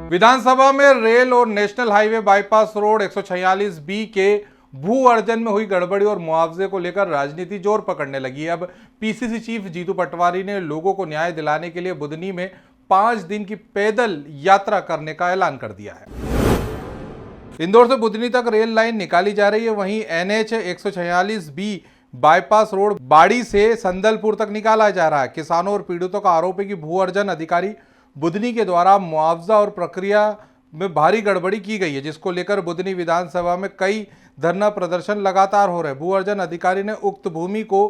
विधानसभा में रेल और national highway bypass road 146B के भू अर्जन में हुई गड़बड़ी और मुआवजे को लेकर राजनीति जोर पकड़ने लगी है। अब पीसीसी चीफ जीतू पटवारी ने लोगों को न्याय दिलाने के लिए बुधनी में 5 दिन की पैदल यात्रा करने का ऐलान कर दिया है। इंदौर से बुधनी तक रेल लाइन निकाली जा रही है। वहीं NH 146B बाईपास रोड बाड़ी से संदलपुर तक निकाला जा रहा है। किसानों और पीड़ितों का आरोप है कि भू अर्जन अधिकारी बुधनी के द्वारा मुआवजा और प्रक्रिया में भारी गड़बड़ी की गई है, जिसको लेकर बुधनी विधानसभा में कई धरना प्रदर्शन लगातार हो रहे हैं। भू अर्जन अधिकारी ने उक्त भूमि को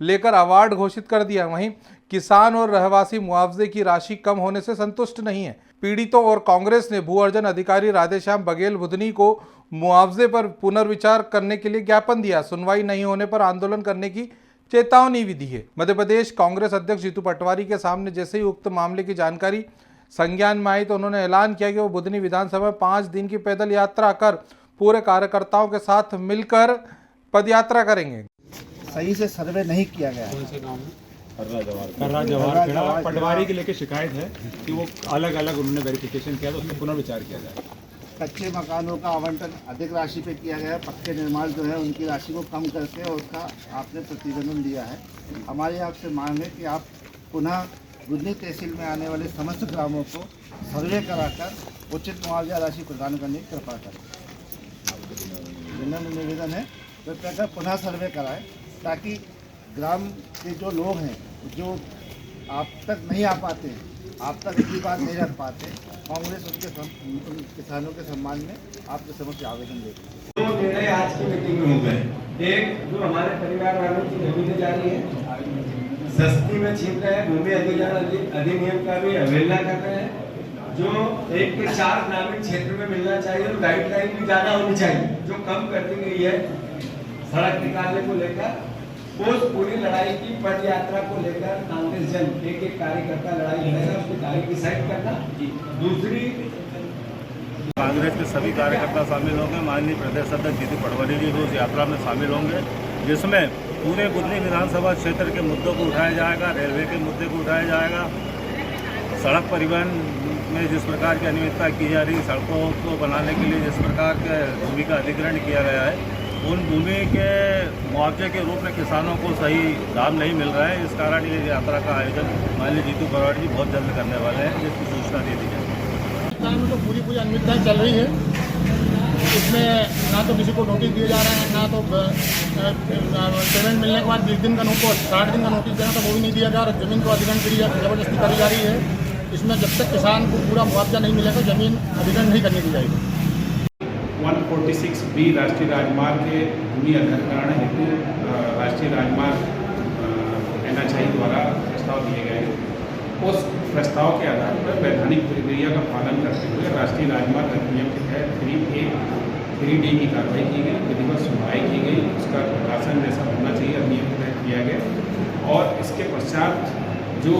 लेकर अवार्ड घोषित कर दिया। वहीं किसान और रहवासी मुआवजे की राशि कम होने से संतुष्ट नहीं है। पीड़ितों और कांग्रेस ने भू अर्जन अधिकारी राधेश्याम बघेल बुधनी को मुआवजे पर पुनर्विचार करने के लिए ज्ञापन दिया। सुनवाई नहीं होने पर आंदोलन करने की चेतावनी भी दी है। मध्य प्रदेश कांग्रेस अध्यक्ष जीतू पटवारी के सामने जैसे ही उक्त मामले की जानकारी संज्ञान में आई तो उन्होंने ऐलान किया कि वो बुधनी विधानसभा में 5 दिन की पैदल यात्रा कर पूरे कार्यकर्ताओं के साथ मिलकर पदयात्रा करेंगे। सही से सर्वे नहीं किया गया है। कर्रा जवाहर पटवारी के लेके शिकायत है कि वो अलग अलग उन्होंने वेरिफिकेशन किया तो उसमें पुनर्विचार किया जाए। कच्चे मकानों का आवंटन अधिक राशि पे किया गया है। पक्के निर्माण जो है उनकी राशि को कम करके और उसका आपने प्रतिबंधन दिया है। हमारी आपसे मांग है कि आप पुनः बुधनी तहसील में आने वाले समस्त ग्रामों को सर्वे कराकर उचित मुआवजा राशि प्रदान करने की कृपा करें। निवेदन है कृपया पुनः सर्वे कराएं ताकि ग्राम के जो लोग हैं जो आप तक नहीं आ पाते हैं, आप तक इतनी बात नहीं रख पाते, कांग्रेस उनके किसानों के सम्मान में आपके समक्ष आवेदन देती है। दो निर्णय आज की मीटिंग में हो गए। एक, जो हमारे परिवार वालों की जमीनें जा रही है सस्ती में छीन रहे हैं, भूमि अधिनियम का भी अवहेलना कर रहे हैं। जो 1 के 4 ग्रामीण क्षेत्र में मिलना चाहिए तो गाइडलाइन भी ज्यादा होनी चाहिए, जो कम कर दी गई है सड़क निकालने को लेकर। उस पूरी लड़ाई की पद यात्रा को लेकर कांग्रेस जन एक कार्यकर्ता लड़ाई लड़ेगा, उसकी तारीख डिसाइड करना। दूसरी, कांग्रेस के सभी कार्यकर्ता शामिल होंगे। माननीय प्रदेश अध्यक्ष जीतू पटवारी जी उस यात्रा में शामिल होंगे, जिसमें पूरे बुधनी विधानसभा क्षेत्र के मुद्दों को उठाया जाएगा, रेलवे के मुद्दे को उठाया जाएगा, सड़क परिवहन में जिस प्रकार की अनियमितता की जा रही, सड़कों को बनाने के लिए जिस प्रकार के भूमि का अधिग्रहण किया गया है, उन भूमि के मुआवजे के रूप में किसानों को सही लाभ नहीं मिल रहा है। इस कारण ये यात्रा का आयोजन माननीय जीतू पटवारी जी बहुत जल्द करने वाले हैं, जिसकी सूचना दे दी जाएगी। में तो पूरी अनियमितताएं चल रही है। इसमें ना तो किसी को नोटिस दिए जा रहे हैं, ना तो पेमेंट मिलने के बाद 20 दिन का नोटिस 60 दिन का नोटिस देना तो वो भी नहीं दिया जा रहा। जमीन को अधिग्रहण की जबरदस्ती करी जा रही है। इसमें जब तक किसान को पूरा मुआवजा नहीं मिलेगा जमीन अधिग्रहण नहीं करने दी जाएगी। 146B राष्ट्रीय राजमार्ग के भूमि अधिग्रहण हेतु राष्ट्रीय राजमार्ग NHAI द्वारा प्रस्ताव दिए गए हैं। उस प्रस्ताव के आधार पर वैधानिक प्रक्रिया का पालन करते हुए राष्ट्रीय राजमार्ग अधिनियम के तहत 3D की कार्रवाई की गई, विधिवत सुनवाई की गई, उसका प्रकाशन जैसा होना चाहिए अधिनियम के तहत किया गया। और इसके पश्चात जो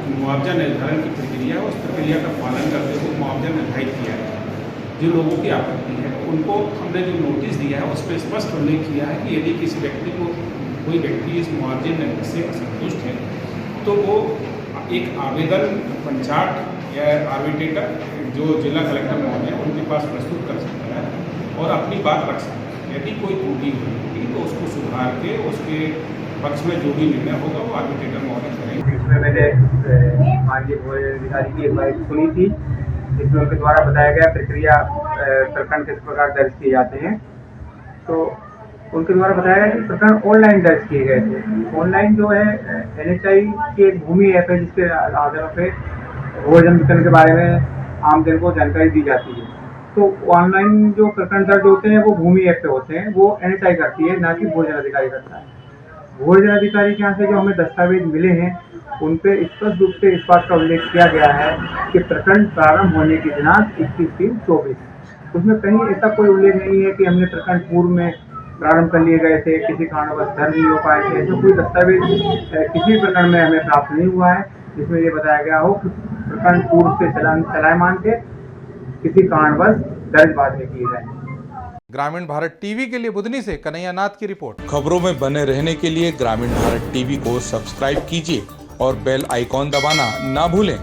मुआवजा निर्धारण की प्रक्रिया है उस प्रक्रिया का पालन करते हुए मुआवजा निर्धारित किया है। जिन लोगों की आपत्ति है उनको हमने जो नोटिस दिया है उस पर स्पष्ट उल्लेख किया है कि यदि किसी व्यक्ति को कोई व्यक्ति इस मुआवजे से असंतुष्ट है तो वो एक आवेदन पंचायत या आर्बिट्रेटर जो जिला कलेक्टर महोदय है उनके पास प्रस्तुत कर सकता है और अपनी बात रख सकता है। यदि कोई त्रुटि होगी तो उसको सुधार के उसके पक्ष में जो भी निर्णय होगा वो आर्बिट्रेटर महोदय करेंगे। इसमें मैंने माननीय अधिकारी की एक बात सुनी थी, इसमें उनके द्वारा बताया गया प्रक्रिया प्रकरण किस प्रकार दर्ज किए जाते हैं। तो उनके द्वारा बताया गया कि प्रकरण ऑनलाइन दर्ज किए गए थे। ऑनलाइन जो है NHAI की एक भूमि ऐप है जिसके आधार पर भूअर्जन वितरण के बारे में आम जन को जानकारी दी जाती है। तो ऑनलाइन जो प्रकरण दर्ज होते हैं वो भूमि ऐप पे होते हैं, वो NHAI करती है, ना कि भूअर्जन अधिकारी करता है। भूअर्जन अधिकारी के यहाँ से जो हमें दस्तावेज मिले हैं उन पे स्पष्ट रूप से इस बात का उल्लेख किया गया है कि प्रकरण प्रारंभ होने की दिनांक 21/3/24। उसमें कहीं ऐसा कोई उल्लेख नहीं है कि हमने प्रकरण पूर्व में प्रारंभ कर लिए गए थे, किसी कारणवश दर्ज नहीं हो पाए थे। जो कोई दस्तावेज किसी प्रकरण में हमें प्राप्त नहीं हुआ है जिसमें ये बताया गया हो कि प्रकरण पूर्व से चलायमान थे, किसी कारणवश दर्ज बाद में किए गए। ग्रामीण भारत टीवी के लिए बुधनी से कन्हैया नाथ की रिपोर्ट। खबरों में बने रहने के लिए ग्रामीण भारत टीवी को सब्सक्राइब कीजिए और बेल आइकॉन दबाना ना भूलें।